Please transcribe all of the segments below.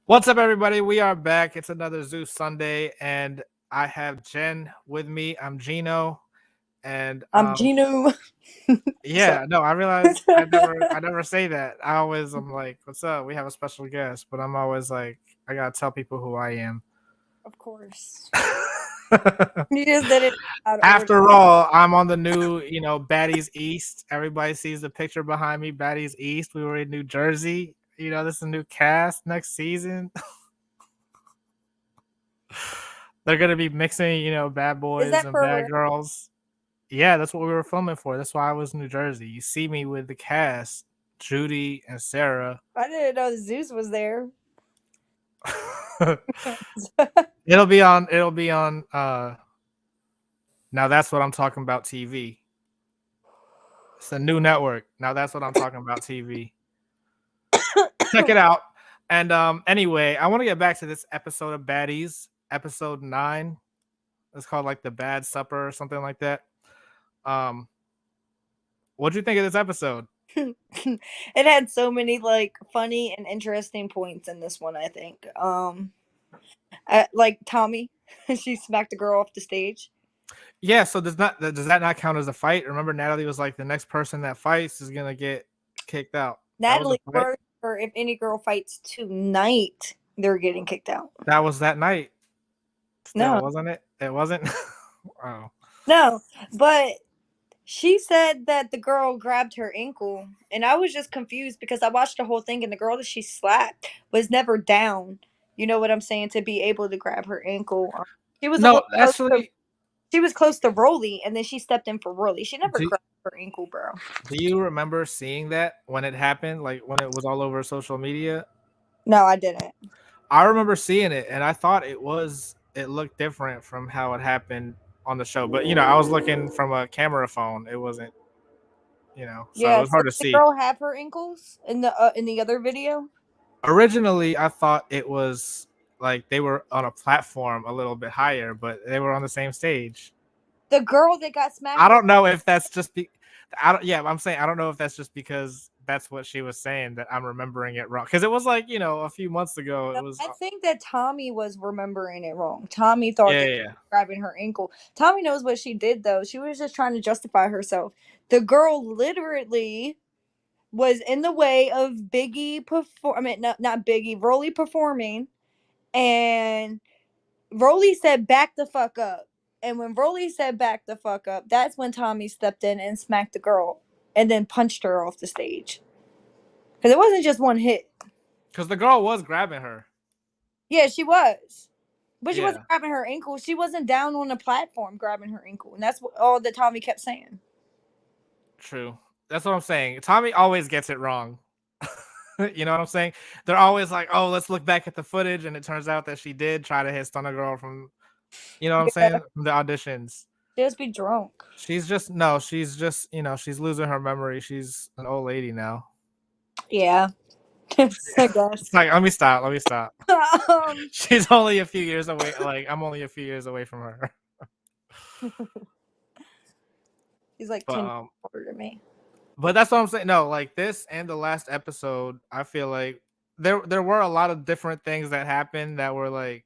What's up, everybody? We are back. It's another Zeus Sunday, and I have Jen with me. I'm Gino, and I'm Gino. Sorry. yeah, no, I realized I never say that. I'm like, "What's up?" We have a special guest, but I'm always like, I gotta tell people who I am. Of course. You just did it out of order. After all, I'm on the new, Baddies East. Everybody sees the picture behind me, Baddies East. We were in New Jersey. This is a new cast next season. They're gonna be mixing, bad Is boys that and for bad real? girls. Yeah, that's what we were filming for. That's why I was in New Jersey. You see me with the cast, Judy and Sarah. I didn't know Zeus was there. It'll be on now that's what I'm talking about TV. It's a new network. Now that's what I'm talking about TV. Check it out. And anyway, I want to get back to this episode of Baddies, episode 9. It's called like the Bad Supper or something like that. Um what'd you think of this episode? It had so many like funny and interesting points in this one, I think. Like Tommy, she smacked a girl off the stage. Yeah, so does that not count as a fight? Remember, Natalie was like, the next person that fights is gonna get kicked out. That was a Natalie fight. wrote her if any girl fights tonight, they're getting kicked out. That was that night. Still, No. wasn't it? It wasn't. Oh, No. But she said that the girl grabbed her ankle, and I was just confused because I watched the whole thing, and the girl that she slapped was never down. You know what I'm saying? To be able to grab her ankle, she was a no, little close to. actually, She was close to Rolly, and then she stepped in for Rolly. She never do grabbed her ankle, bro. do you remember seeing that when it happened? Like when it was all over social media? No, I didn't. I remember seeing it, and I thought it looked different from how it happened on the show. But I was looking from a camera phone. It wasn't, so it Yeah, was so hard to the see. girl have her ankles in the other video. Originally, I thought it was like they were on a platform a little bit higher, but they were on the same stage. The girl that got I smacked don't know if that's just I don't. Yeah, I'm saying I don't know if that's just because that's what she was saying that I'm remembering it wrong. Because it was like a few months ago. It was I think that Tommy was remembering it wrong. Tommy thought yeah, that yeah, she yeah. was grabbing her ankle. Tommy knows what she did though. She was just trying to justify herself. The girl literally was in the way of Biggie perform. I mean, not Biggie. Rolly performing, and Rolly said, "Back the fuck up." And when Rolly said, "Back the fuck up," that's when Tommy stepped in and smacked the girl, and then punched her off the stage. Because it wasn't just one hit. Because the girl was grabbing her. Yeah, she was. But she Yeah, wasn't grabbing her ankle. She wasn't down on the platform grabbing her ankle. And that's what all that Tommy kept saying. true. That's what I'm saying. Tommy always gets it wrong. You know what I'm saying? They're always like, "Oh, let's look back at the footage," and it turns out that she did try to hit stun a girl from, you know what I'm Yeah. saying, from the auditions. Just be drunk. She's just no, she's just she's losing her memory. She's an old lady now. Yeah. I guess. It's like let me stop. Let me stop. um, She's only a few years away. Like I'm only a few years away from her. he's like But 10 years older than me. that's what I'm saying. No, like this and the last episode, I feel like there were a lot of different things that happened that were like,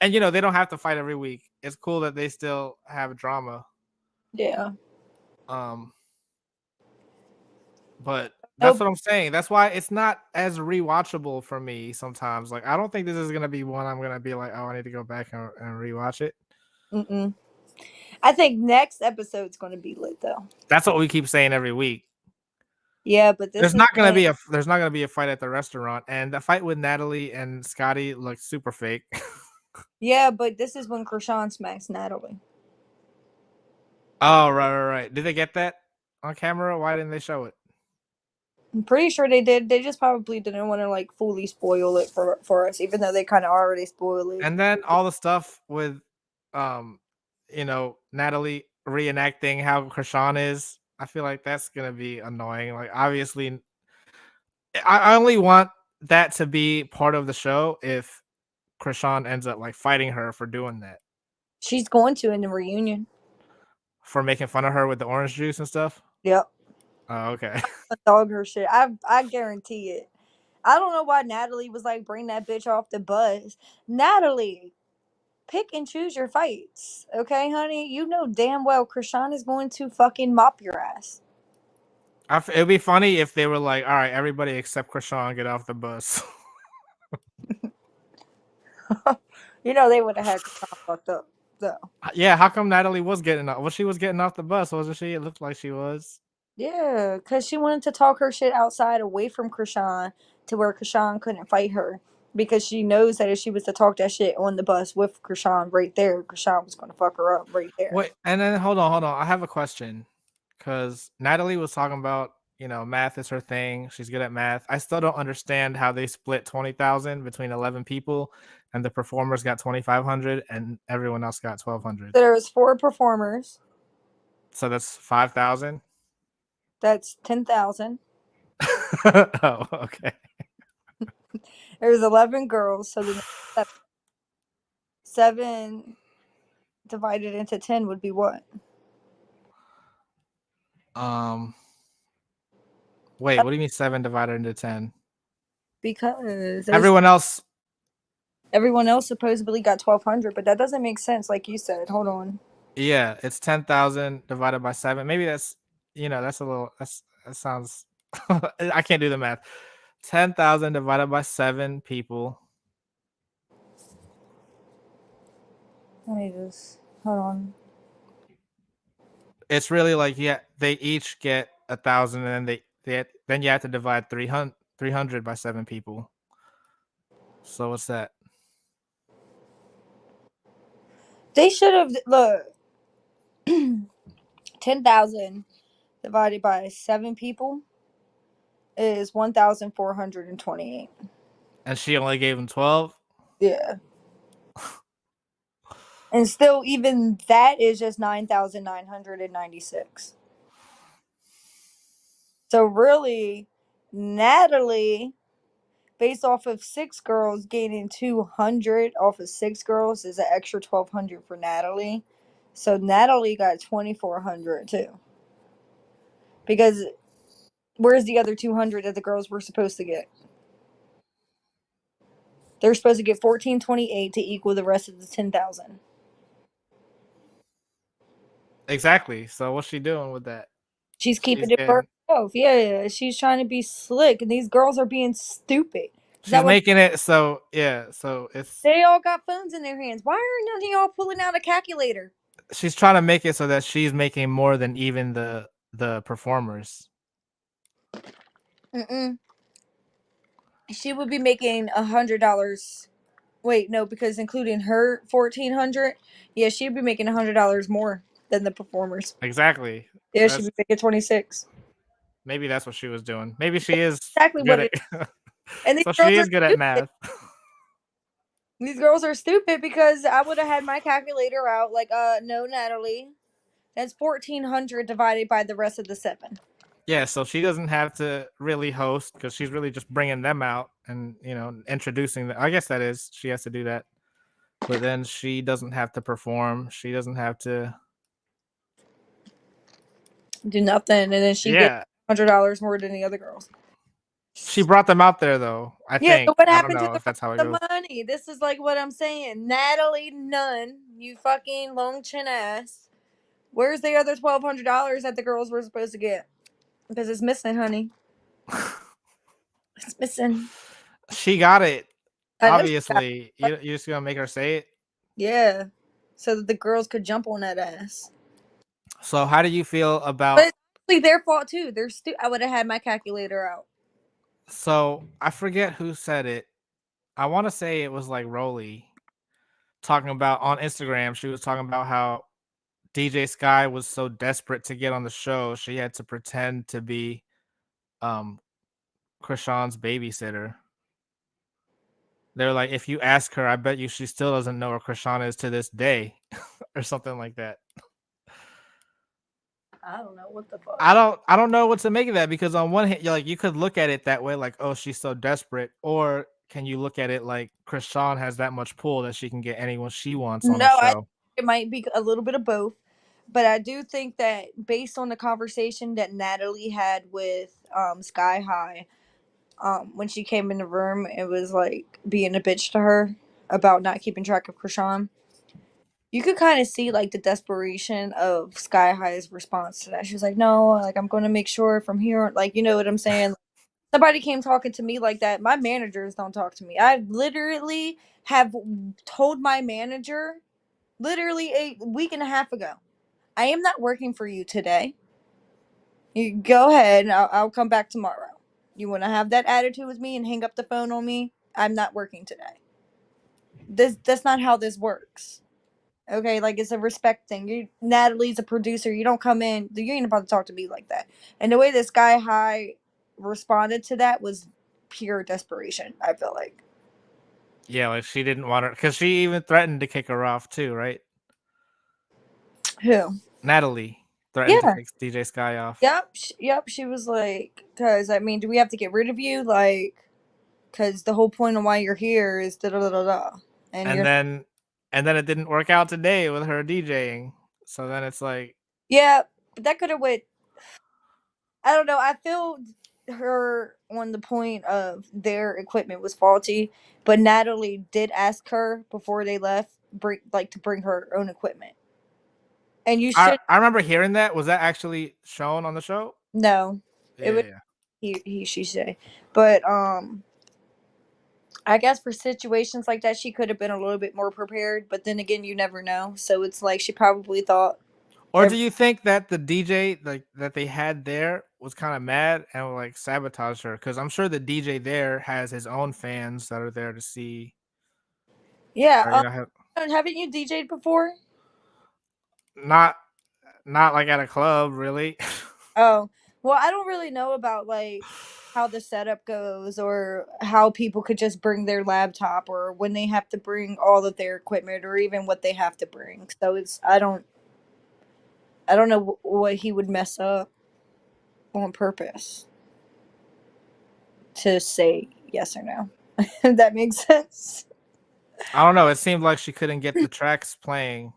and they don't have to fight every week. It's cool that they still have drama. Yeah. Um, but that's Nope. what I'm saying. That's why it's not as rewatchable for me sometimes. Like I don't think this is gonna be one I'm gonna be like, oh, I need to go back and rewatch it. Mm-mm. I think next episode's going to be lit, though. That's what we keep saying every week. Yeah, but this There's is not gonna when. be a fight at the restaurant, and the fight with Natalie and Scotty looks super fake. Yeah, but this is when Krishan smacks Natalie. Oh, right. Did they get that on camera? Why didn't they show it? I'm pretty sure they did. They just probably didn't want to like fully spoil it for us, even though they kind of already spoiled it. And then all the stuff with, Natalie reenacting how Krishan is. I feel like that's gonna be annoying. Like, obviously, I only want that to be part of the show if Krishan ends up like fighting her for doing that, She's going to in the reunion. for making fun of her with the orange juice and stuff. Yep. Oh, okay. Dog her shit. I guarantee it. I don't know why Natalie was like, bring that bitch off the bus. Natalie, pick and choose your fights. Okay, honey? You know damn well Krishan is going to fucking mop your ass. It'd be funny if they were like, all right, everybody except Krishan get off the bus. You know they would have had Krishan fucked up, though. Yeah, how come Natalie was getting off? Well, she was getting off the bus, wasn't she? It looked like she was. Yeah, because she wanted to talk her shit outside away from Krishan to where Krishan couldn't fight her. Because she knows that if she was to talk that shit on the bus with Krishan right there, Krishan was going to fuck her up right there. Wait, and then hold on. I have a question. Because Natalie was talking about, math is her thing. She's good at math. I still don't understand how they split 20,000 between 11 people, and the performers got 2,500, and everyone else got 1,200. So there was 4 performers. So that's 5,000. That's 10,000. Oh, okay. There was 11 girls, so then 7 divided into 10 would be what? Wait, what do you mean 7 divided into 10? Because Everyone else. everyone else supposedly got 1,200, but that doesn't make sense, like you said. Hold on. Yeah, it's 10,000 divided by 7. Maybe that's that's a little. That sounds. I can't do the math. 10,000 divided by 7 people. Let me just hold on. It's really like they each get 1,000, and then you have to divide 300 by 7 people. So what's that? They should have look 10,000 divided by 7 people is 1,428. And she only gave him 12. Yeah. And still, even that is just 9,996. So, really, Natalie, based off of 6 girls, gaining 200 off of 6 girls is an extra 1,200 for Natalie. So, Natalie got 2,400 too. Because where's the other 200 that the girls were supposed to get? They're supposed to get 1,428 to equal the rest of the 10,000. Exactly. So what's she doing with that? She's She's keeping it for getting. herself. Yeah, she's trying to be slick, and these girls are being stupid. Is She's that what making it so yeah. So it's they all got phones in their hands? Why are none of y'all pulling out a calculator? she's trying to make it so that she's making more than even the performers. Mm-mm. She would be making $100. Wait, no, because including her 1,400, yeah, she'd be making $100 more than the performers. Exactly. Yeah, she'd That's be making 26. maybe that's what she was doing. Maybe she is Exactly good what at. it is. And these So girls she are is good at stupid. math. These girls are stupid because I would have had my calculator out. Like, no, Natalie, that's 1,400 divided by the rest of the 7. Yeah, so she doesn't have to really host because she's really just bringing them out and introducing them. I guess that is she has to do that, but then she doesn't have to perform. She doesn't have to. Do nothing, and then she gets Yeah, $100 more than the other girls. she brought them out there though. I Yeah, so think what I don't happened to know the if rest that's how it of goes. the money? This is like what I'm saying. Natalie Nunn, you fucking long chin ass. Where's the other $1,200 that the girls were supposed to get? Because it's missing, honey. It's missing. She got it. I know she got Obviously, you just gonna make her say it. yeah. So that the girls could jump on that ass. So how do you feel But about? it's actually their fault too. I would have had my calculator out. So I forget who said it. I want to say it was like Rolly talking about on Instagram. She was talking about how DJ Sky was so desperate to get on the show, she had to pretend to be um Krishan's babysitter. They're like, if you ask her, I bet you she still doesn't know where Krishan is to this day, or something like that. I don't know what the fuck. I don't know what to make of that because on one hand, you could look at it that way, like, oh, she's so desperate, or can you look at it like Krishan has that much pull that she can get anyone she wants on No, the I think show? it might be a little bit of both. But I do think that based on the conversation that Natalie had with Sky High, when she came in the room and was like being a bitch to her about not keeping track of Krishan. You could kind of see like the desperation of Sky High's response to that. She was like, "No, like I'm going to make sure from here, like you know what I'm saying." Somebody came talking to me like that. My managers don't talk to me. I literally have told my manager literally a week and a half ago, I am not working for you today. You go ahead. I'll come back tomorrow. You want to have that attitude with me and hang up the phone on me? I'm not working today. That's not how this works. Okay, like it's a respect thing. You Natalie's a producer. You don't come in. You ain't about to talk to me like that. And the way this Sky High responded to that was pure desperation. I feel like. Yeah, like she didn't want her because she even threatened to kick her off too, right? Who? Natalie threatened to Yeah. kick DJ Sky off. Yep. Yep. She was like, "Cause I mean, do we have to get rid of you? Like, cause the whole point of why you're here is da da da da da, and And you're then and then it didn't work out today with her DJing. So then it's like yeah." But that could have went. I don't know. I feel her on the point of their equipment was faulty, but Natalie did ask her before they left, to bring her own equipment. And you I should I remember hearing that. Was that actually shown on the show? know it Yeah, was yeah. he she say, but I guess for situations like that she could have been a little bit more prepared. But then again, you never know. So it's like she probably thought Or do every you think that the DJ like that they had there was kind of mad and like sabotaged her? Because I'm sure the DJ there has his own fans that are there to see, yeah. or have Haven't you DJ'd before? not not like at a club really. Oh, well, I don't really know about like how the setup goes or how people could just bring their laptop or when they have to bring all of their equipment or even what they have to bring. So it's I don't know what he would mess up on purpose to say yes or no. If that makes sense. I don't know. It seemed like she couldn't get the tracks playing.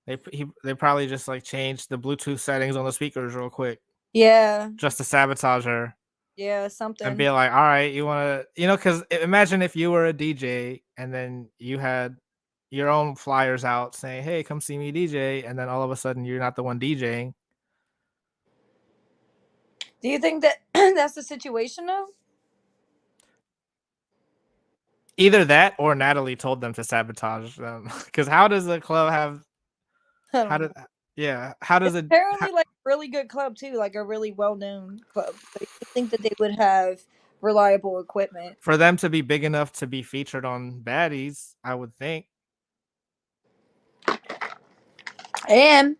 They probably just like changed the Bluetooth settings on the speakers real quick Yeah. just to sabotage her Yeah, and something. be like, all right, you want to, because imagine if you were a DJ and then you had your own flyers out saying, hey, come see me DJ. And then all of a sudden you're not the one DJing. Do you think that that's the situation though? Either that or Natalie told them to sabotage them. Because how does the club have, I how don't did, know. yeah, how does It's it, apparently like a really good club too, like a really well known club. So you would think that they would have reliable equipment. for them to be big enough to be featured on Baddies, I would think. And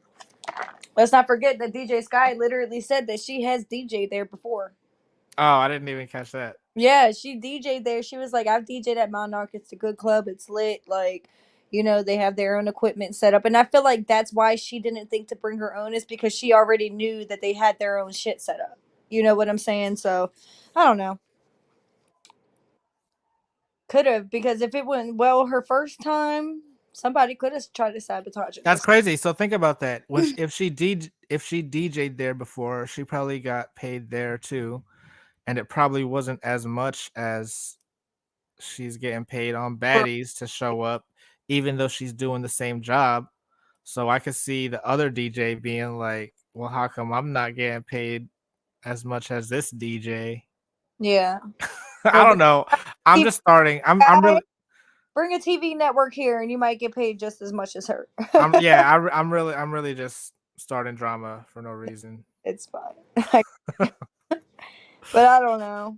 let's not forget that DJ Sky literally said that she has DJ there before. Oh, I didn't even catch that. Yeah, she DJ'd there. She was like, I've DJ'd at Monarch. It's a good club. It's lit. Like, you know, they have their own equipment set up. And I feel like that's why she didn't think to bring her own, is because she already knew that they had their own shit set up. You know what I'm saying? So I don't know. Could have, because if it went well her first time, somebody could have tried to sabotage it That's this crazy. So think about that. When time. if she DJ'd there before, she probably got paid there too, and it probably wasn't as much as she's getting paid on For Baddies to show up, even though she's doing the same job. So I could see the other DJ being like, "Well, how come I'm not getting paid as much as this DJ?" yeah. I Well, don't know. I'm TV just starting. I'm guy, really bring a TV network here, and you might get paid just as much as her. I'm yeah. I'm really just starting drama for no reason. It's fine. But I don't know.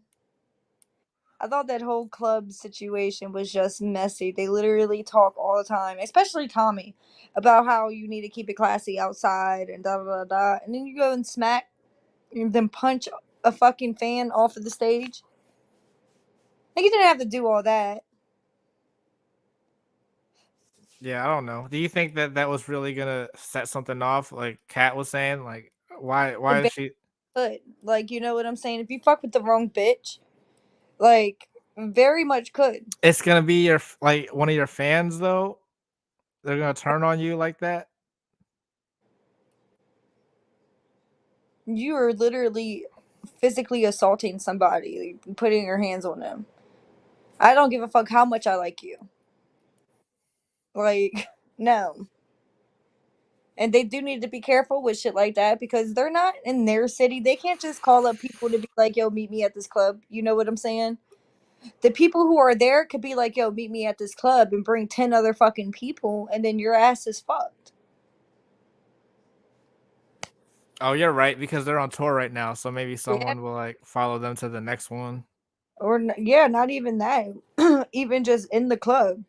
I thought that whole club situation was just messy. They literally talk all the time, especially Tommy, about how you need to keep it classy outside and da da da da. And then you go and smack and then punch a fucking fan off of the stage. Like you didn't have to do all that. Yeah, I don't know. Do you think that that was really gonna set something off? Like Kat was saying, like It why is very she? could. Like, you know what I'm saying? If you fuck with the wrong bitch, like, very much could. It's gonna be your like one of your fans though. They're gonna turn on you like that. You are literally. physically assaulting somebody, like, putting your hands on them. I don't give a fuck how much I like you. Like, no. And they do need to be careful with shit like that because they're not in their city. They can't just call up people to be like, yo, meet me at this club. You know what I'm saying? The people who are there could be like, yo, meet me at this club and bring 10 other fucking people, and then your ass is fucked. Oh, you're right because they're on tour right now, so maybe Yeah. someone will like follow them to the next one. Or, yeah, not even that. Even just in the club,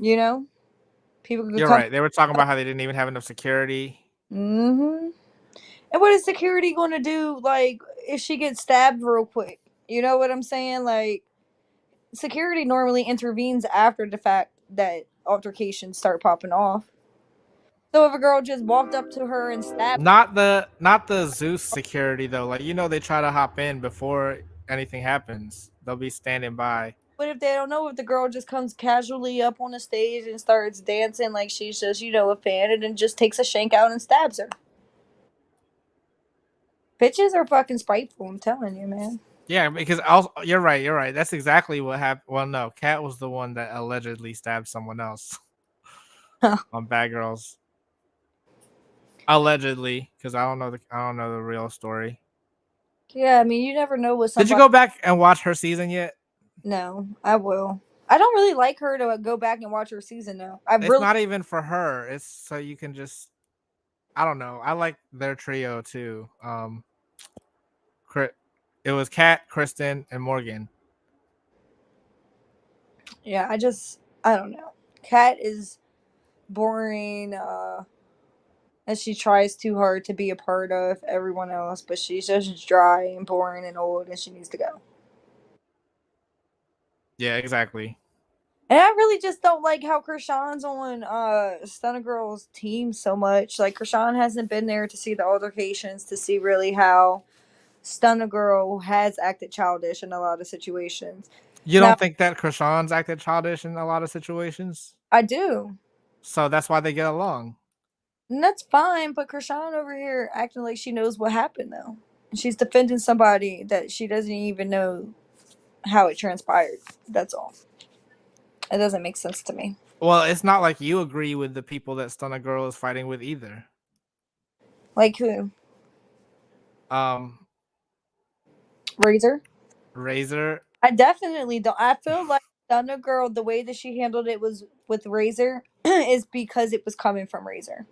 you know? People could You're come. right. They were talking about how they didn't even have enough security. Mm-hmm. And what is security going to do, like, if she gets stabbed real quick? You know what I'm saying? Like, security normally intervenes after the fact that altercations start popping off. So if a girl just walked up to her and stabbed, Not the Zeus security though. Like they try to hop in before anything happens. They'll be standing by. but if they don't know, if the girl just comes casually up on the stage and starts dancing like she's just, a fan, and then just takes a shank out and stabs her. Bitches are fucking spiteful, I'm telling you, man. Yeah, because also, you're right. You're right. That's exactly what happened. Well, no, Kat was the one that allegedly stabbed someone else on Bad Girls. Allegedly, because I don't know the real story. Yeah, I mean, you never know what Did you somebody. go back and watch her season yet? No, I will. I don't really like her to go back and watch her season though. I It's really not even for her. It's so you can just. I don't know. I like their trio too. It was Kat, Kristen, and Morgan. Yeah, I don't know. Kat is boring, and she tries too hard to be a part of everyone else, but she's just dry and boring and old, and she needs to go. Yeah, exactly. And I really just don't like how Krishan's on Stunna Girl's team so much. Like, Krishan hasn't been there to see the altercations, to see really how Stunna Girl has acted childish in a lot of situations. You Now, don't think that Krishan's acted childish in a lot of situations? I do. So that's why they get along. And that's fine, but Krishan over here acting like she knows what happened though. And she's defending somebody that she doesn't even know how it transpired. That's all. It doesn't make sense to me. Well, it's not like you agree with the people that Stunna Girl is fighting with either. Like who? Um, Razor? Razor. I definitely don't. I feel like Thunder Girl, the way that she handled it was with Razor, is because it was coming from Razor.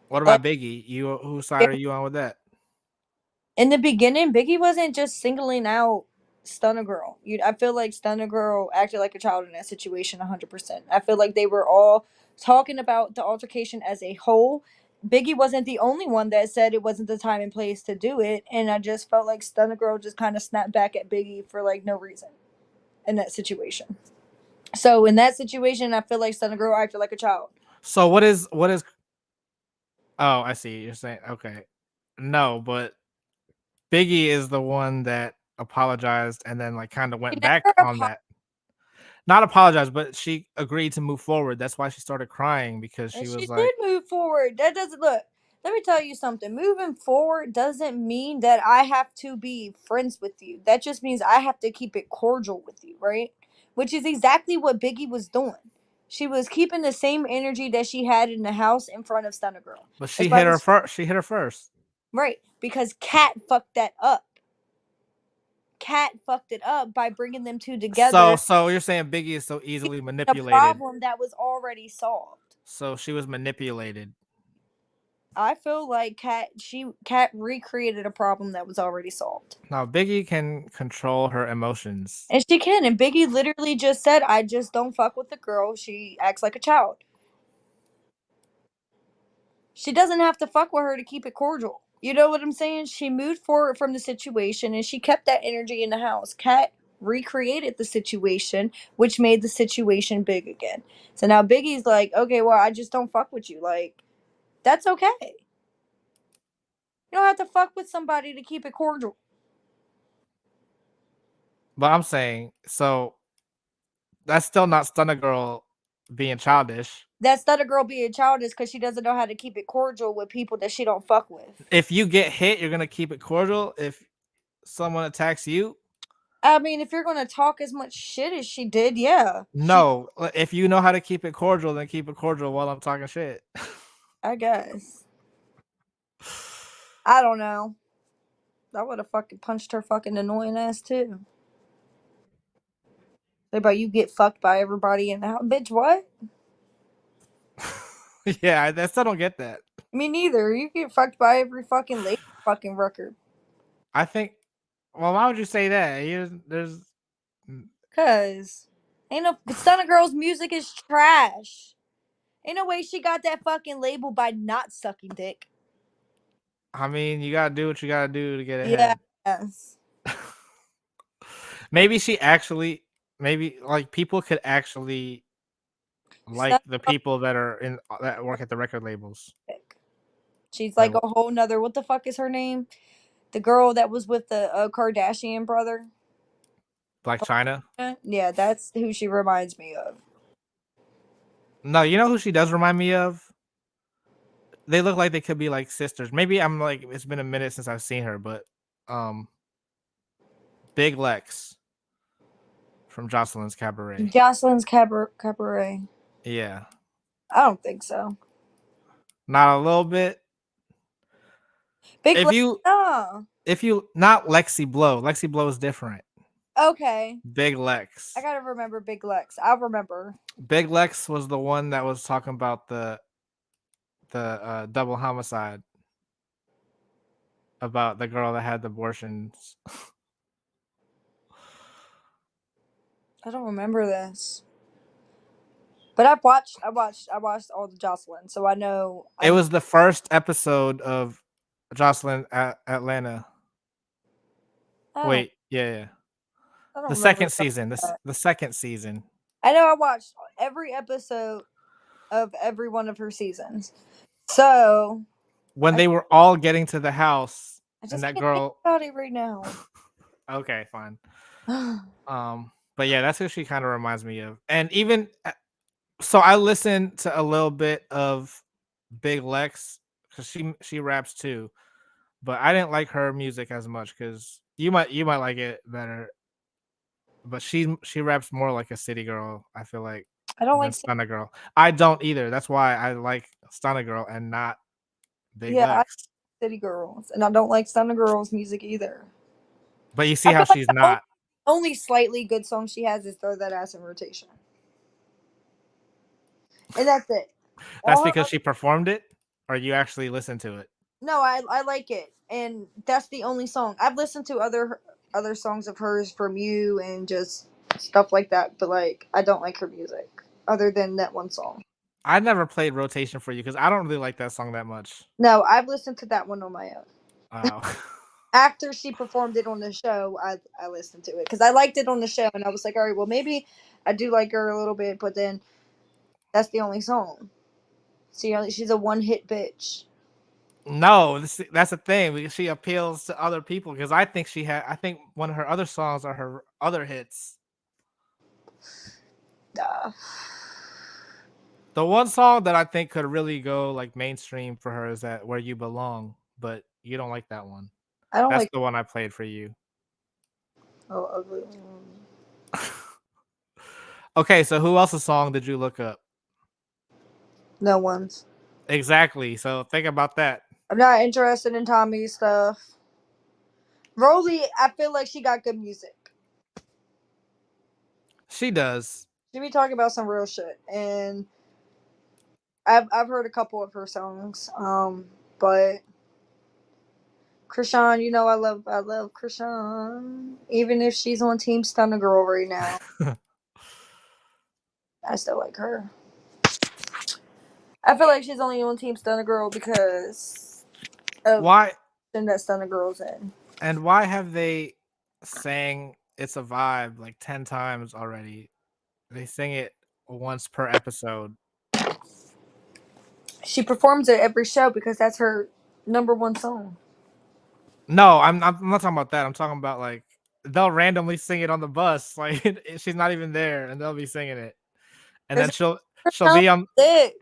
What Like, about Biggie? You whose side are you on with that? in the beginning, Biggie wasn't just singling out Stunner Girl. I feel like Stunner Girl acted like a child in that situation 100%. I feel like they were all talking about the altercation as a whole. Biggie wasn't the only one that said it wasn't the time and place to do it, and I just felt like Stunner Girl just kind of snapped back at Biggie for like no reason in that situation. So in that situation, I feel like Stunner Girl acted like a child. So what is? Oh, I see. You're saying okay. No, but Biggie is the one that apologized and then like kind of She went back never on apologized. that. Not apologized, but she agreed to move forward. That's why she started crying because And she she was like, did move forward. That doesn't look. Let me tell you something. Moving forward doesn't mean that I have to be friends with you. That just means I have to keep it cordial with you, right? Which is exactly what Biggie was doing. She was keeping the same energy that she had in the house in front of Stunner Girl. but That's she why hit her this first. She hit her first. right because Kat fucked that up. Kat fucked it up by bringing them two So together. so you're saying Biggie is so easily A manipulated. problem that was already solved. So she was manipulated. I feel like Kat recreated a problem that was already solved. Now Biggie can control her emotions. And she can. And Biggie literally just said, I just don't fuck with the girl. She acts like a child. She doesn't have to fuck with her to keep it cordial. You know what I'm saying? She moved forward from the situation and she kept that energy in the house. Kat recreated the situation, which made the situation big again. So now Biggie's like, okay, well, I just don't fuck with you. Like, that's okay. You don't have to fuck with somebody to keep it cordial. But I'm saying so that's still not Stunna Girl being childish. That's not a girl being childish because she doesn't know how to keep it cordial with people that she don't fuck with. If you get hit, you're gonna keep it cordial. If someone attacks you, I mean, if you're gonna talk as much shit as she did, yeah, she. no. If you know how to keep it cordial, then keep it cordial while I'm talking shit. I guess. I don't know. I would have fucking punched her fucking annoying ass too. Say about you get fucked by everybody in the house, bitch. What? Yeah, I still don't get that. Me neither. You get fucked by every fucking lady fucking record. I think. Well, why would you say that? There's. Cause ain't no Stunna Girl's music is trash. Ain't no way she got that fucking label by not sucking dick. I mean, you gotta do what you gotta do to get ahead. Yes. Maybe she actually. Maybe like people could actually like Stunna the Girl's people that are in that work at the record labels. dick. She's That like a whole nother. What the fuck is her name? The girl that was with the Kardashian brother. Black China. Yeah, that's who she reminds me of. No, you know who she does remind me of? They look like they could be like sisters. Maybe I'm like it's been a minute since I've seen her, but um Big Lex from Jocelyn's Cabaret. Jocelyn's Cabaret. Yeah. I don't think so. Not a little bit. Big If Lex. you Oh, if you not Lexi Blow. Lexi Blow is different. okay. Big I Lex. gotta remember Big Lex. I'll remember. Big Lex was the one that was talking about the double homicide about the girl that had the abortions. I don't remember this. But I watched all the Jocelyn, so I know. It was the first episode of Jocelyn at Atlanta. I don't. Wait, yeah. I don't The remember second season. that. The second season. I know I watched every episode of every one of her seasons. So When I, they were all getting to the house I and just that can't think girl about it right now. okay, fine. But yeah, that's who she kind of reminds me of. And even so I listened to a little bit of Big Lex cuz she raps too. But I didn't like her music as much cuz you might like it better. But she raps more like a city girl, I feel like, I don't than like. Stunna Girl. I don't either. That's why I like Stunna Girl and not Big Yeah, I like Lex. City Girls, and I don't like Thunder Girls music either. But you see I how feel like she's the only, not. only slightly good song she has is "Throw That Ass in Rotation," and that's it. That's All her because other, she performed it, or you actually listened to it. no, I like it, and that's the only song I've listened to other songs of hers from you and just stuff like that. But like, I don't like her music other than that one song. I never played Rotation for you because I don't really like that song that much. No, I've listened to that one on my own. Oh. After she performed it on the show, I listened to it because I liked it on the show, and I was like, all right, well maybe I do like her a little bit, but then that's the only song. See, she's a one hit bitch. No, that's the thing. Because she appeals to other people because I think one of her other songs are her other hits. Uh, The one song that I think could really go like mainstream for her is that Where You Belong, but you don't like that one. I don't That's like the one I played for you. oh ugly. Okay, so who else's song did you look up? No one's. Exactly. So think about that. I'm not interested in Tommy's stuff. Roly, I feel like she got good music. She does. She be talking about some real shit, and I've heard a couple of her songs. But Krishan, you know I love Krishan. Even if she's on Team Stunner Girl right now, I still like her. I feel like she's only on Team Stunner Girl because of Why that Stunner Girl's in. and why have they sang It's a Vibe like 10 times already? They sing it once per episode. She performs it every show because that's her number one song. No, I'm not talking about that. I'm talking about like they'll randomly sing it on the bus. Like she's not even there and they'll be singing it. And Is then it She'll be on Sick.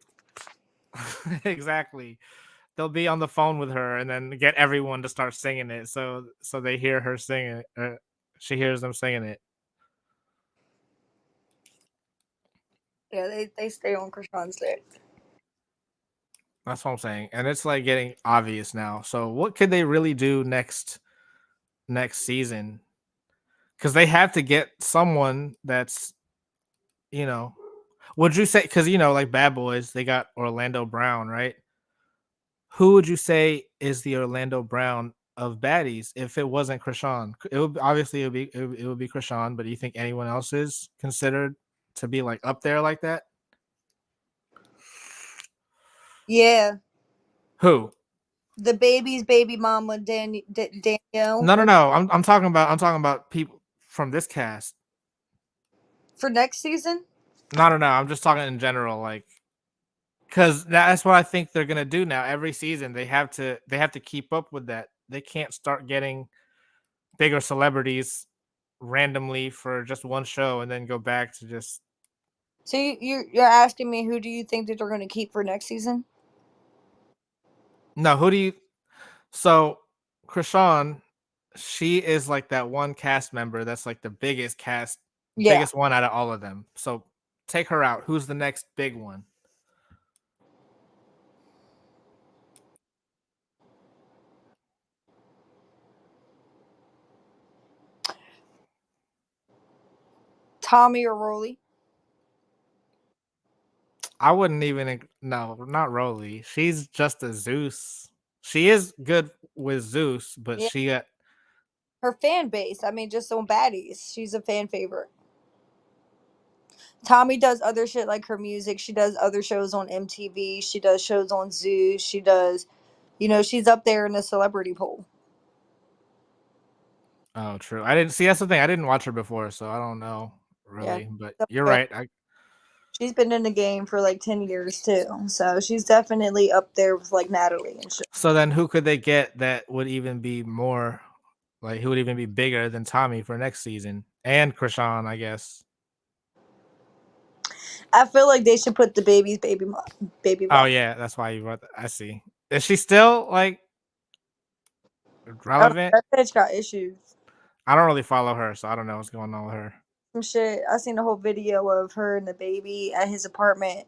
exactly. They'll be on the phone with her and then get everyone to start singing it. So they hear her singing it. She hears them singing it. Yeah, they stay on Krishan's dick. That's what I'm saying. And it's like getting obvious now. So what could they really do next season? Because they have to get someone that's, you know, would you say, because like Bad Boys, they got Orlando Brown, right? Who would you say is the Orlando Brown of Baddies if it wasn't Krishan? It would obviously it would be Krishan, but do you think anyone else is considered to be like up there like that? Yeah, Who? the baby's baby mama, Danielle, No, no, or no. I'm talking about people from this cast. for next season. No, no, no. I'm just talking in general, like because that's what I think they're gonna do now. Every season they have to keep up with that. They can't start getting bigger celebrities randomly for just one show and then go back to just So you're asking me who do you think that they're going to keep for next season? no. Who do you? So Krishan, she is like that one cast member that's like the Yeah, biggest one out of all of them. So take her out. Who's the next big one? Tommy or Rolly. I wouldn't even no, not Rolly. She's just a Zeus. She is good with Zeus, but Yeah, she got her fan base. I mean, just on Baddies, she's a fan favorite. Tommy does other shit like her music. She does other shows on MTV. She does shows on Zeus. She does, she's up there in the celebrity pool. oh true. I didn't see that's the thing. I didn't watch her before, so I don't know Yeah, really. But she's up you're there. right. She's been in the game for like 10 years too, so she's definitely up there with like Natalie and shit. So then who could they get that would even be more like who would even be bigger than Tommy for next season? And Krishan, I guess. I feel like they should put the baby's baby Oh mom. yeah, that's why you brought that. I see. Is she still like Oh, relevant? that bitch got issues. I don't really follow her, so I don't know what's going on with her. Some shit. I seen a whole video of her and the baby at his apartment,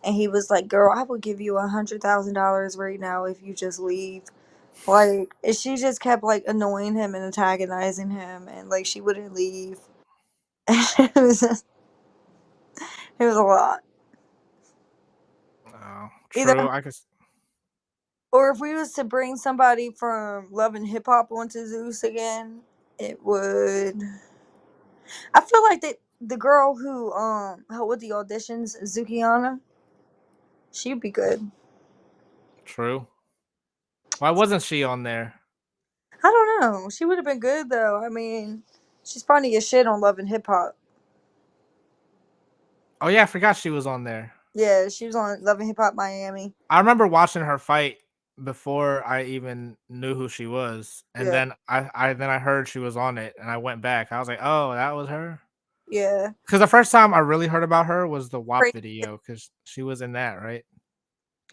and he was like, "Girl, I would give you $100,000 right now if you just leave." Like, and she just kept like annoying him and antagonizing him, and like she wouldn't leave. It was a lot. Oh, true. Either, I guess or if we was to bring somebody from Love and Hip Hop onto Zeus again, it would. I feel like the girl who helped with the auditions, Zukiana, she'd be good. true. Why wasn't she on there? I don't know. She would have been good though. I mean, she's funny as shit on Love and Hip Hop. Oh yeah, I forgot she was on there. Yeah, she was on Love and Hip Hop Miami. I remember watching her fight before I even knew who she was, and Yeah, then I heard she was on it, and I went back. I was like, oh, that was her. yeah. Because the first time I really heard about her was the WAP Crazy. video, because she was in that, right?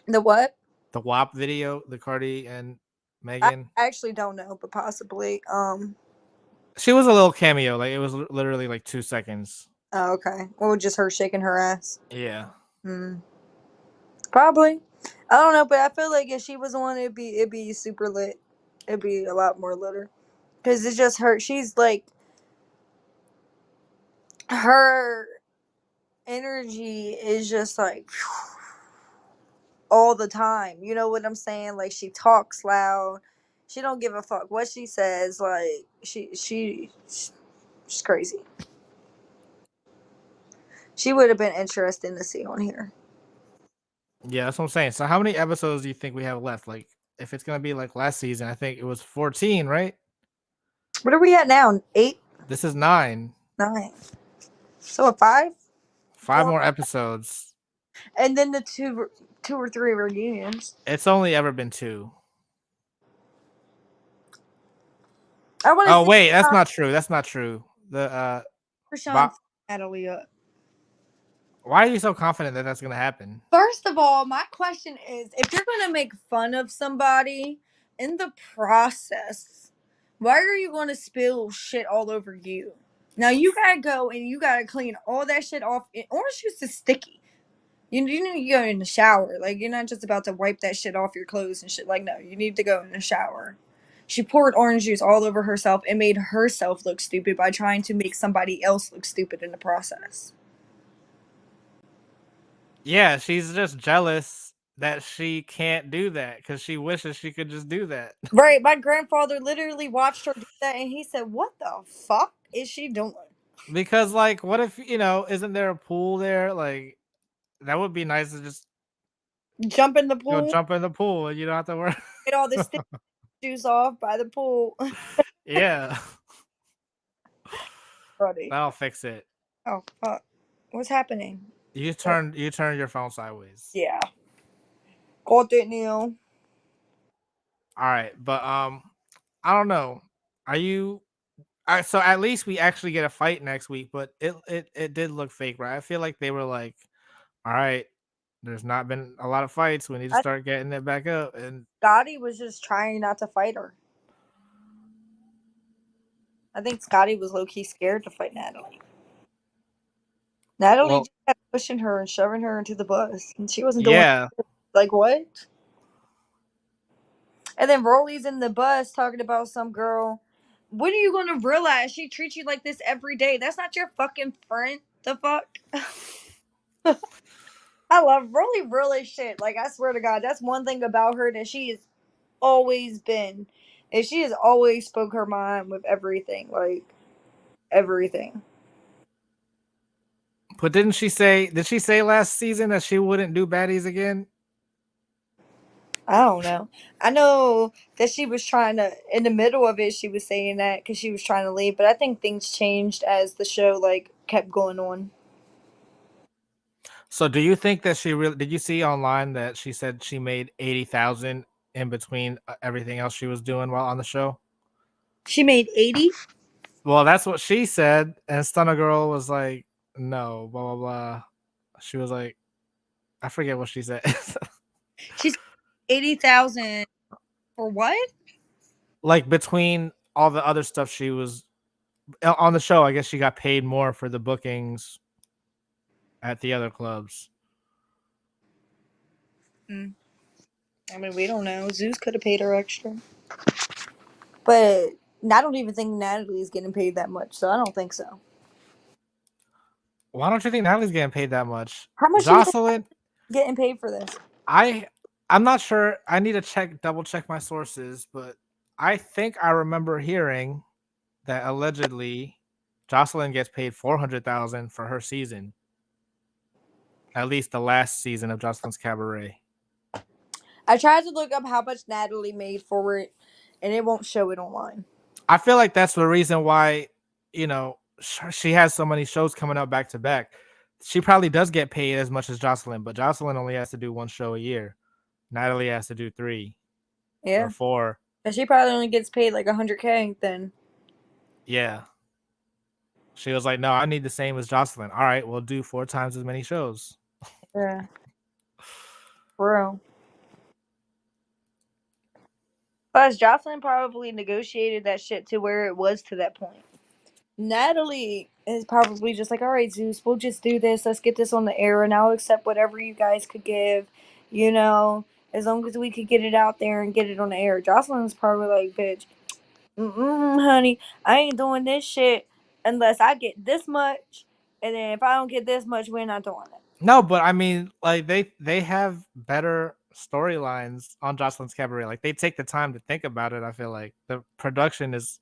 The what? The WAP video, the Cardi and I Megan. actually don't know, but possibly. She was a little cameo, like it was literally like 2 seconds. Oh, okay. Or just her shaking her ass. Yeah, Hmm. Probably. I don't know, but I feel like if she was on, it'd be super lit. It'd be a lot more litter because it's just her. She's like her energy is just like all the time. You know what I'm saying? Like she talks loud. She don't give a fuck what she says. Like she's crazy. She would have been interesting to see on here. yeah, that's what I'm saying. So how many episodes do you think we have left? Like, if it's gonna be like last season, I think it was 14, right? What are we at now? 8, This is 9. 9. So a 5 5 more, more episodes. and then the two or three reunions. It's only ever been 2. I want to Oh see wait, that's not true. That's not true. The Krishan Bob, Natalie up. Why are you so confident that that's gonna happen? First of all, my question is if you're going to make fun of somebody in the process, why are you going to spill shit all over you? Now you got to go and you got to clean all that shit off. Orange juice is sticky. You need to go in the shower. Like, you're not just about to wipe that shit off your clothes and shit. Like, no, you need to go in the shower. She poured orange juice all over herself and made herself look stupid by trying to make somebody else look stupid in the process. Yeah, she's just jealous that she can't do that because she wishes she could just do that. Right, my grandfather literally watched her do that and he said, "What the fuck is she doing?" Because, like, what if, isn't there a pool there? Like, that would be nice to just Jump in the go pool, jump in the pool and you don't have to worry. get all the stick juice off by the pool. Yeah, Buddy. that'll fix it. Oh fuck. What's happening? You turn your phone sideways. Yeah. Got it, Neil. All right, but I don't know. Are you? So at least we actually get a fight next week, but it did look fake, right? I feel like they were like, all right, there's not been a lot of fights. We need to I start getting it back up. And Scotty was just trying not to fight her. I think Scotty was low key scared to fight Natalie. Natalie well, just kept pushing her and shoving her into the bus, and she wasn't doing yeah. like what? And then Rolly's in the bus talking about some girl. When are you gonna realize she treats you like this every day? That's not your fucking friend. The fuck? I love Rolly really shit. Like, I swear to God, that's one thing about her that she has always been. And she has always spoke her mind with everything. Like, everything. But didn't she say? Did she say last season that she wouldn't do baddies again? I don't know. I know that she was trying to, in the middle of it, she was saying that because she was trying to leave. But I think things changed as the show, like, kept going on. So do you think that she really? Did you see online that she said she made 80,000 in between everything else she was doing while on the show? She made 80. Well, that's what she said, and Stunner Girl was like, "No, blah blah blah." She was like, I forget what she said. She's 80,000 for what? Like between all the other stuff she was on the show, I guess she got paid more for the bookings at the other clubs. Mm. I mean, we don't know. Zeus could have paid her extra. But I don't even think Natalie's getting paid that much, so I don't think so. Why don't you think Natalie's getting paid that much? How much do you think Jocelyn, getting paid for this? I I'm not sure. I need to double check my sources, but I think I remember hearing that allegedly Jocelyn gets paid 400,000 for her season. At least the last season of Jocelyn's Cabaret. I tried to look up how much Natalie made for it, and it won't show it online. I feel like that's the reason why, she has so many shows coming up back to back. She probably does get paid as much as Jocelyn, but Jocelyn only has to do one show a year. Natalie has to do 3 or Yeah. 4. And she probably only gets paid like 100K then. Yeah. She was like, no, I need the same as Jocelyn. All right, we'll do 4 times as many shows. Yeah. Bro. Plus, Jocelyn probably negotiated that shit to where it was to that point. Natalie is probably just like, all right, Zeus, we'll just do this. Let's get this on the air, and I'll accept whatever you guys could give, you know, as long as we could get it out there and get it on the air. Jocelyn's probably like, bitch, honey, I ain't doing this shit unless I get this much, and then if I don't get this much, we're not doing it. No, but I mean, like they have better storylines on Jocelyn's Cabaret. Like they take the time to think about it. I feel like the production is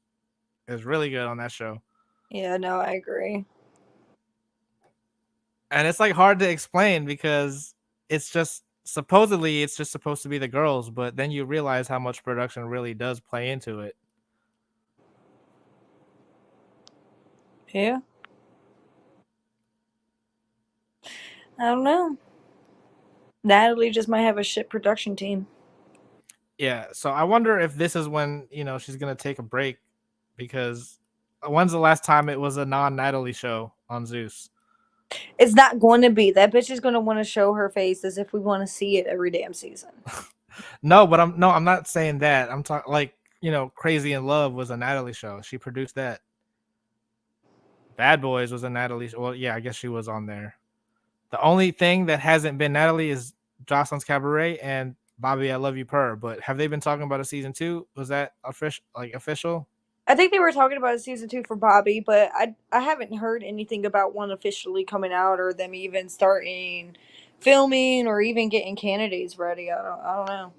really good on that show. Yeah, no, I agree. And it's like hard to explain because it's just supposed to be the girls, but then you realize how much production really does play into it. Yeah. I don't know. Natalie just might have a shit production team. Yeah, so I wonder if this is when, she's going to take a break because when's the last time it was a non-Natalie show on Zeus? It's not going to be. That bitch is going to want to show her face as if we want to see it every damn season. No, but I'm not saying that. I'm talking like, Crazy in Love was a Natalie show. She produced that. Bad Boys was a Natalie. Well, yeah, I guess she was on there. The only thing that hasn't been Natalie is Jocelyn's Cabaret and Bobby, I Love You Purr. But have they been talking about a season 2? Was that official? Like official? I think they were talking about a season 2 for Bobby, but I haven't heard anything about one officially coming out or them even starting filming or even getting candidates ready. I don't know.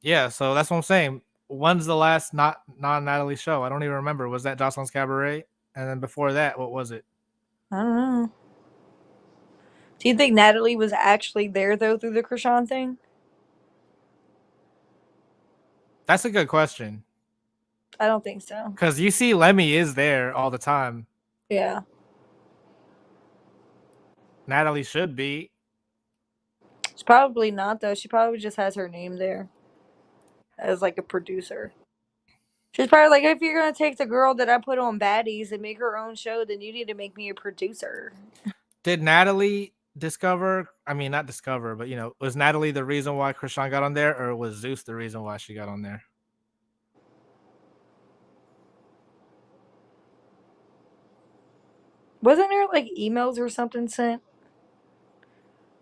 Yeah, so that's what I'm saying. When's the last not non Natalie show? I don't even remember. Was that Jocelyn's Cabaret? And then before that, what was it? I don't know. Do you think Natalie was actually there though through the Krishan thing? That's a good question. I don't think so. Because you see Lemmy is there all the time. Yeah. Natalie should be. She's probably not though. She probably just has her name there as like a producer. She's probably like, if you're gonna take the girl that I put on Baddies and make her own show, then you need to make me a producer. Did Natalie discover? I mean, not discover, but was Natalie the reason why Krishan got on there, or was Zeus the reason why she got on there? Wasn't there like emails or something sent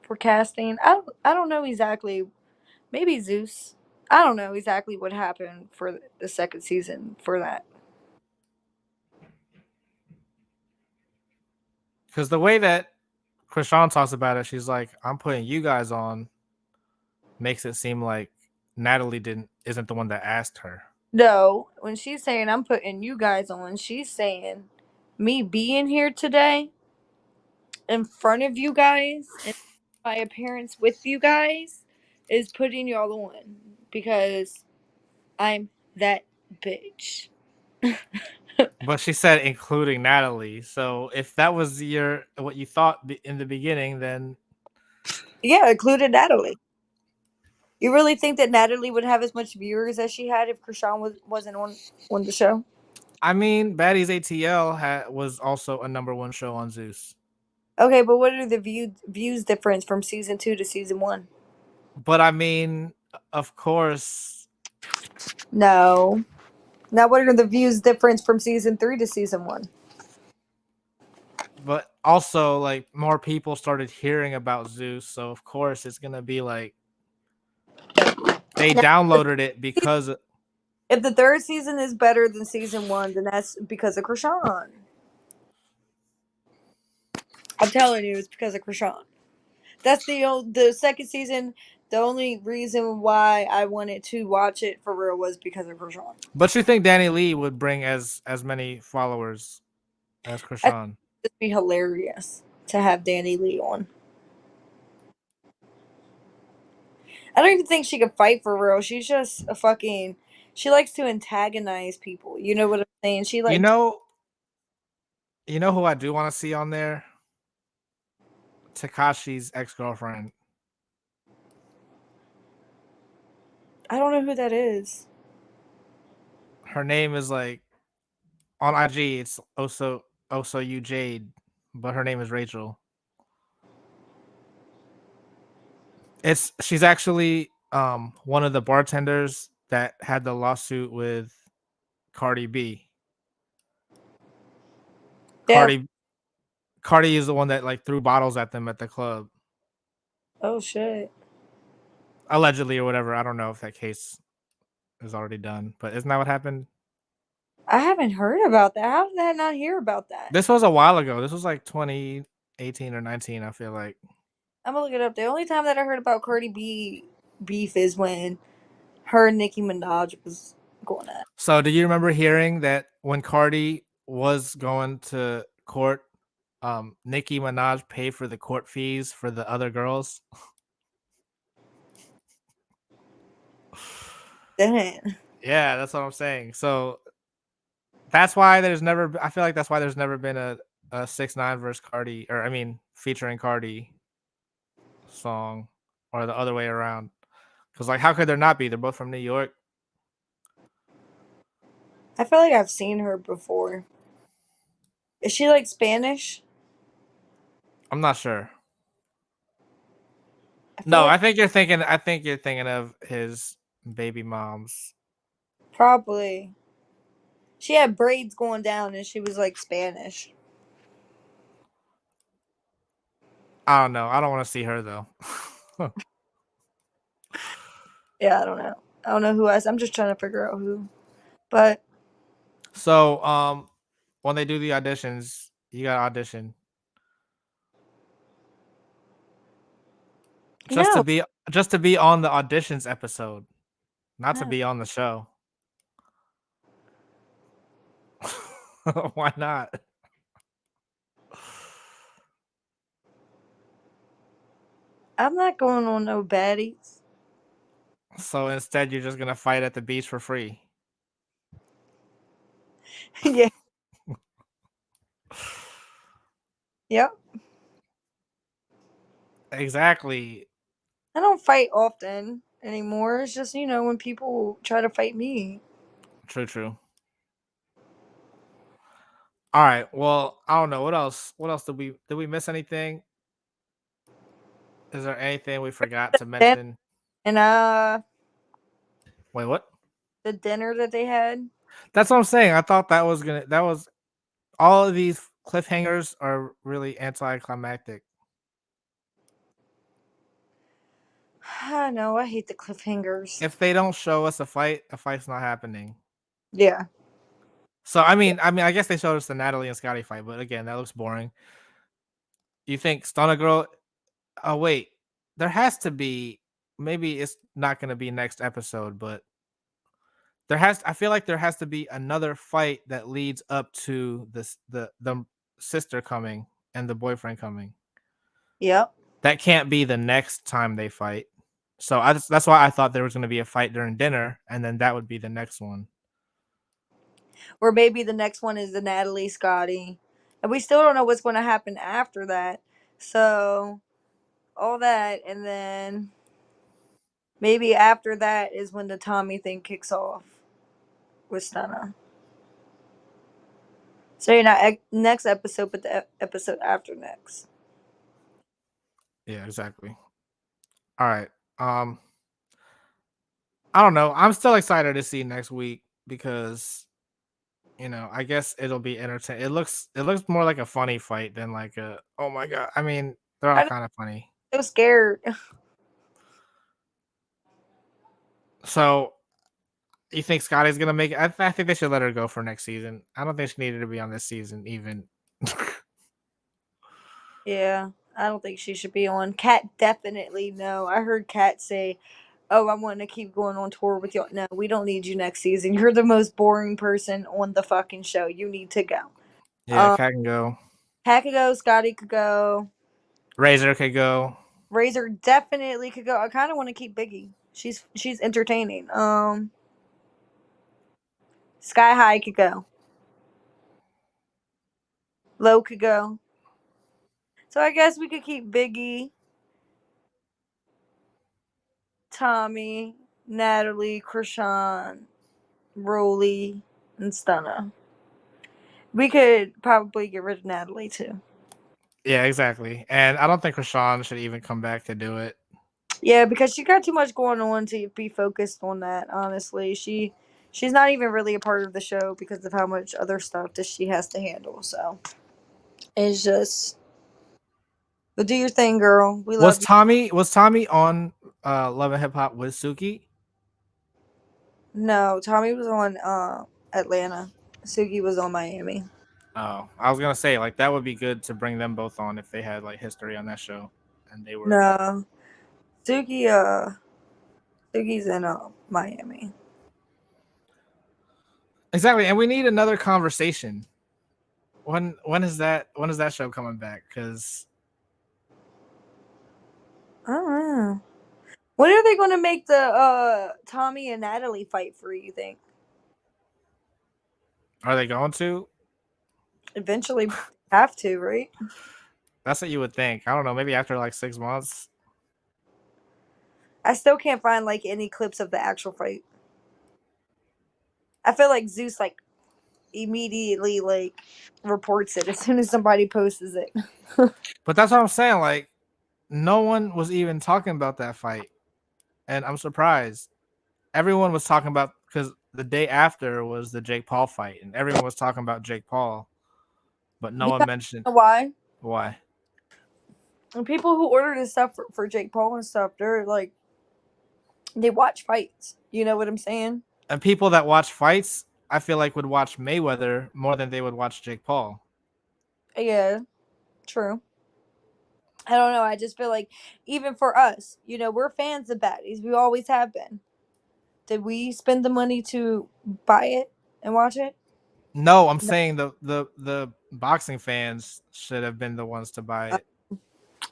for casting? I don't know exactly. Maybe Zeus. I don't know exactly what happened for the second season for that. Because the way that Krishan talks about it, she's like, "I'm putting you guys on," makes it seem like Natalie isn't the one that asked her. No, when she's saying I'm putting you guys on, she's saying me being here today in front of you guys and my appearance with you guys is putting y'all on because I'm that bitch. But she said including Natalie. So if that was what you thought in the beginning, then Yeah, included Natalie. You really think that Natalie would have as much viewers as she had if Krishan wasn't on the show? I mean, Baddies ATL was also a number one show on Zeus. Okay, but what are the views difference from season 2 to season 1? But I mean, of course, No. Now, what are the views difference from season 3 to season 1? but also like more people started hearing about Zeus, so of course it's gonna be like they Now, downloaded it because if the third season is better than season 1, then that's because of Krishan. I'm telling you, it's because of Krishan. That's the second season. The only reason why I wanted to watch it for real was because of Krishan. But you think Danny Lee would bring as many followers as I think Krishan? it'd be hilarious to have Danny Lee on. I don't even think she could fight for real. She's just a fucking. She likes to antagonize people. You know what I'm saying? She You like. know, you know who I do want to see on there? Takashi's ex-girlfriend. I don't know who that is. Her name is like on IG. It's also you Jade, but her name is Rachel. She's actually one of the bartenders that had the lawsuit with Cardi B. Damn. Cardi Cardi is the one that like threw bottles at them at the club, Oh shit. allegedly or whatever. I don't know if that case is already done, but isn't that what happened? I haven't heard about that. How did I not hear about that? This was a while ago. This was like 2018 or 19. I feel like. I'm gonna look it up. The only time that I heard about Cardi B beef is when her and Nicki Minaj was going at. So, do you remember hearing that when Cardi was going to court, Nicki Minaj paid for the court fees for the other girls? Damn. Yeah, that's what I'm saying. So that's why there's never. I feel like that's why there's never been a 6ix9ine versus Cardi, or I mean, featuring Cardi song, or the other way around. Because like, how could there not be? They're both from New York. I feel like I've seen her before. Is she like Spanish? I'm not sure. I feel No, like I think you're thinking of his baby mom's. probably she had braids going down and she was like Spanish. I don't know. I don't want to see her though. Yeah, I don't know. I don't know who else. I'm just trying to figure out who. But So, when they do the auditions, you got to audition just to no, be just to be on the auditions episode, not to no, be on the show. Why not? I'm not going on no baddies. So instead, you're just gonna fight at the beach for free. Yeah, yep. Exactly. I don't fight often anymore. It's just when people try to fight me. True. True. All right. Well, I don't know what else. What else did we miss anything? Is there anything we forgot to Then mention? and Wait, what? the dinner that they had. That's what I'm saying. I thought that was gonna. That was all of these cliffhangers are really anticlimactic. I know. I hate the cliffhangers. If they don't show us a fight's not happening. Yeah. So I guess they showed us the Natalie and Scotty fight, but again, that looks boring. You think Stunner Girl? Oh wait, there has to be. Maybe it's not going to be next episode, but there has. I feel like there has to be another fight that leads up to this the sister coming and the boyfriend coming. Yep. That can't be the next time they fight. So that's why I thought there was going to be a fight during dinner, and then that would be the next one. Or maybe the next one is the Natalie Scotty, and we still don't know what's going to happen after that. So all that, and then maybe after that is when the Tommy thing kicks off with Stunna. So you're not next episode, but the episode after next. Yeah, exactly. All right. Um, I don't know. I'm still excited to see next week because I guess it'll be entertaining. It looks more like a funny fight than like a oh my god. I mean, they're all I'm kind of funny. so scared. So you think Scotty's gonna make it? I think they should let her go for next season. I don't think she needed to be on this season even. Yeah, I don't think she should be on. Kat definitely no. I heard Kat say, "Oh, I want to keep going on tour with you." No, we don't need you next season. You're the most boring person on the fucking show. You need to go. Yeah, Um, Cat can go. Kat could go. Scotty could go. Razor could go. Razor definitely could go. I kind of want to keep Biggie. She's entertaining. Sky High could go. Low could go. So I guess we could keep Biggie, Tommy, Natalie, Krishan, Rolly, and Stunna. We could probably get rid of Natalie too. Yeah, exactly. And I don't think Rashawn should even come back to do it. Yeah, because she got too much going on to be focused on that. Honestly, she's not even really a part of the show because of how much other stuff that she has to handle. So it's just, but do your thing, girl. We Was love you. Tommy on Love and Hip Hop with Suki? No, Tommy was on Atlanta. Suki was on Miami. Oh, I was gonna say like that would be good to bring them both on if they had like history on that show, and they were No, Suki. Suki's in Miami. exactly. And we need another conversation. When is that show coming back? Because I don't know. When are they going to make the Tommy and Natalie fight for you think? are they going to? Eventually have to, right? That's what you would think. I don't know. Maybe after like 6 months. I still can't find like any clips of the actual fight. I feel like Zeus like immediately like reports it as soon as somebody posts it. But that's what I'm saying. Like, no one was even talking about that fight, and I'm surprised. Everyone was talking about because the day after was the Jake Paul fight, and everyone was talking about Jake Paul, but no You one guys mentioned know why? why. And people who order this stuff for Jake Paul and stuff, they're like they watch fights. You know what I'm saying? And people that watch fights, I feel like would watch Mayweather more than they would watch Jake Paul. Yeah, true. I don't know. I just feel like even for us, we're fans of Baddies. We always have been. Did we spend the money to buy it and watch it? No, I'm No, saying the boxing fans should have been the ones to buy it.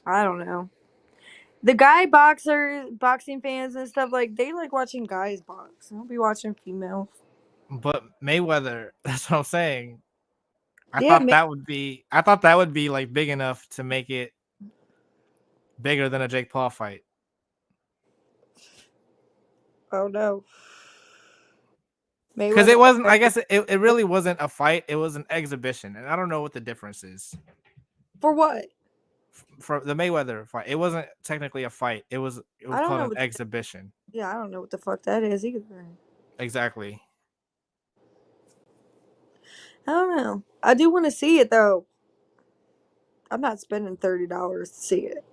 I don't know. The boxing fans and stuff like they like watching guys box. I don't be watching females. But Mayweather, that's what I'm saying. Yeah, I thought that would be like big enough to make it bigger than a Jake Paul fight. oh no, Because Mayweather. it wasn't, I guess it really wasn't a fight. It was an exhibition. And I don't know what the difference is. For what? For the Mayweather fight, it wasn't technically a fight. It was I don't called know an what. exhibition. Yeah, I don't know what the fuck that is either. Exactly. I don't know. I do want to see it though. I'm not spending $30 to see it.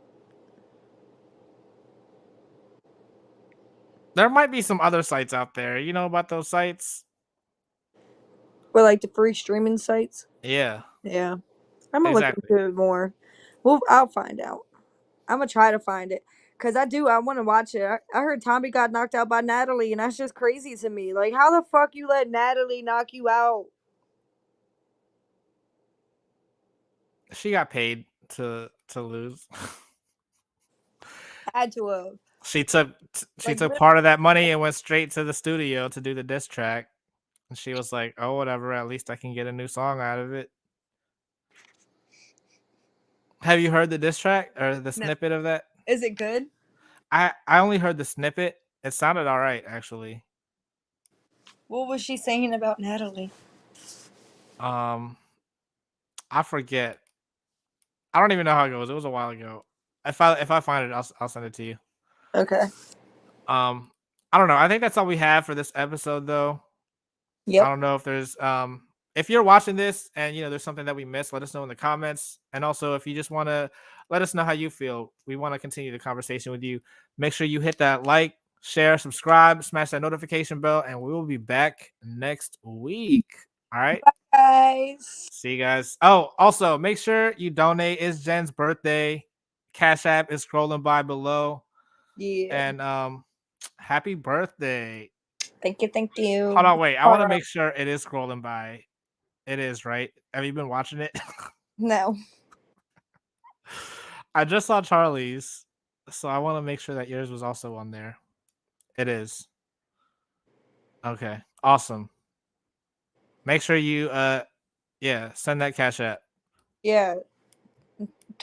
There might be some other sites out there. You know about those sites? Or like the free streaming sites. Yeah, Yeah, I'm gonna look exactly. into it more. Well, I'll find out. I'm gonna try to find it because I do. I want to watch it. I heard Tommy got knocked out by Natalie, and that's just crazy to me. Like, how the fuck you let Natalie knock you out? She got paid to lose. Had to have. she took she Like, took part of that money and went straight to the studio to do the diss track. And she was like, "Oh, whatever. At least I can get a new song out of it." Have you heard the diss track or the no. snippet of that? Is it good? I only heard the snippet. It sounded all right, actually. What was she saying about Natalie? Um, I forget. I don't even know how it goes. It was a while ago. If I find it, I'll send it to you. Okay. Um, I don't know. I think that's all we have for this episode, though. I Yep. don't know if there's if you're watching this and there's something that we missed, let us know in the comments. And also if you just want to let us know how you feel, we want to continue the conversation with you. Make sure you hit that like, share, subscribe, smash that notification bell, and we will be back next week. All right. Guys. See you guys. Oh, also make sure you donate. It's Jen's birthday. Cash App is scrolling by below. Yeah. And happy birthday. Thank you. Thank you. Hold on, wait. I want to make sure it is scrolling by. It is, right? Have you been watching it? No. I just saw Charlie's, so I want to make sure that yours was also on there. It is. Okay. Awesome. Make sure you send that Cash App. Yeah.